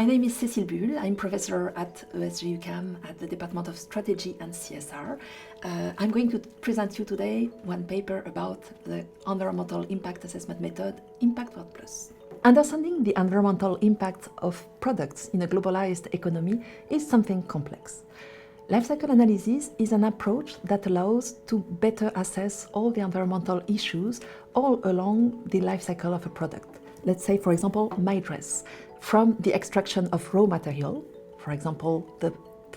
name is Cécile Bull. I'm professor at ESG UQAM at the Department of Strategy and CSR. I'm going to present you today one paper about the environmental impact assessment method, IMPACT-WORD+. Understanding the environmental impact of products in a globalized economy is something complex. Lifecycle analysis is an approach that allows to better assess all the environmental issues all along the life cycle of a product. Let's say, for example, my dress. From the extraction of raw material, for example, the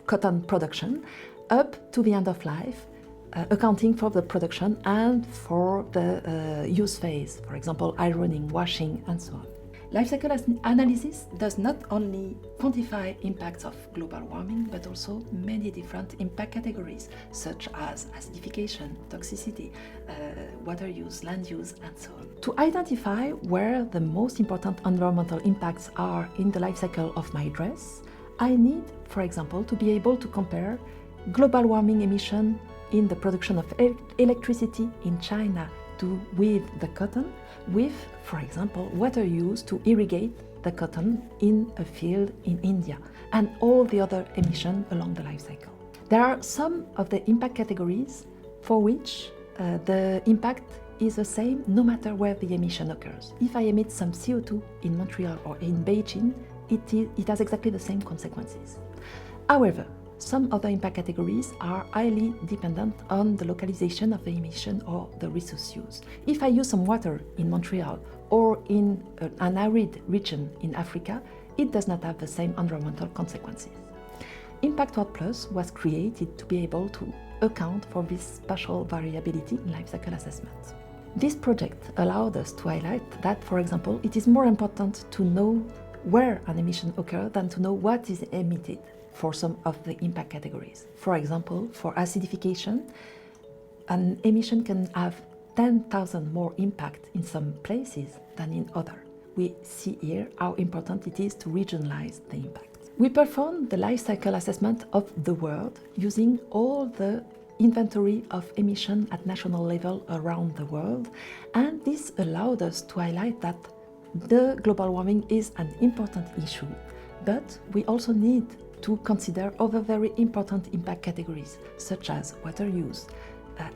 cotton production, up to the end of life, accounting for the production and for the use phase, for example, ironing, washing, and so on. Life cycle analysis does not only quantify impacts of global warming, but also many different impact categories, such as acidification, toxicity, water use, land use, and so on. To identify where the most important environmental impacts are in the life cycle of my dress, I need, for example, to be able to compare global warming emission in the production of electricity in China with the cotton, with, for example, water used to irrigate the cotton in a field in India, and all the other emissions along the life cycle. There are some of the impact categories for which the impact is the same no matter where the emission occurs. If I emit some CO2 in Montreal or in Beijing, it has exactly the same consequences. However, some other impact categories are highly dependent on the localization of the emission or the resource use. If I use some water in Montreal or in an arid region in Africa, it does not have the same environmental consequences. IMPACT-WORD+ was created to be able to account for this spatial variability in life cycle assessment. This project allowed us to highlight that, for example, it is more important to know where an emission occurs than to know what is emitted for some of the impact categories. For example, for acidification, an emission can have 10,000 more impact in some places than in others. We see here how important it is to regionalize the impact. We performed the life cycle assessment of the world using all the inventory of emission at national level around the world, and this allowed us to highlight that the global warming is an important issue, but we also need to consider other very important impact categories, such as water use,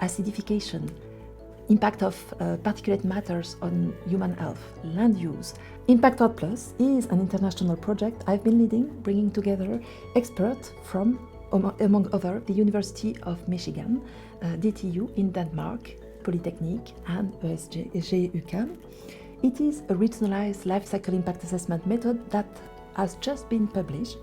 acidification, impact of particulate matters on human health, land use. IMPACT-WORD+ is an international project I've been leading, bringing together experts from, among others, the University of Michigan, DTU in Denmark, Polytechnique, and ESG UQAM. It is a regionalized life cycle impact assessment method that has just been published,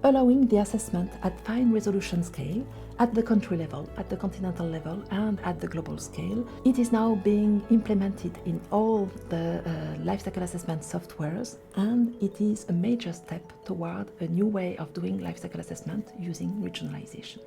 allowing the assessment at fine resolution scale, at the country level, at the continental level, and at the global scale. It is now being implemented in all the lifecycle assessment softwares, and it is a major step toward a new way of doing lifecycle assessment using regionalization.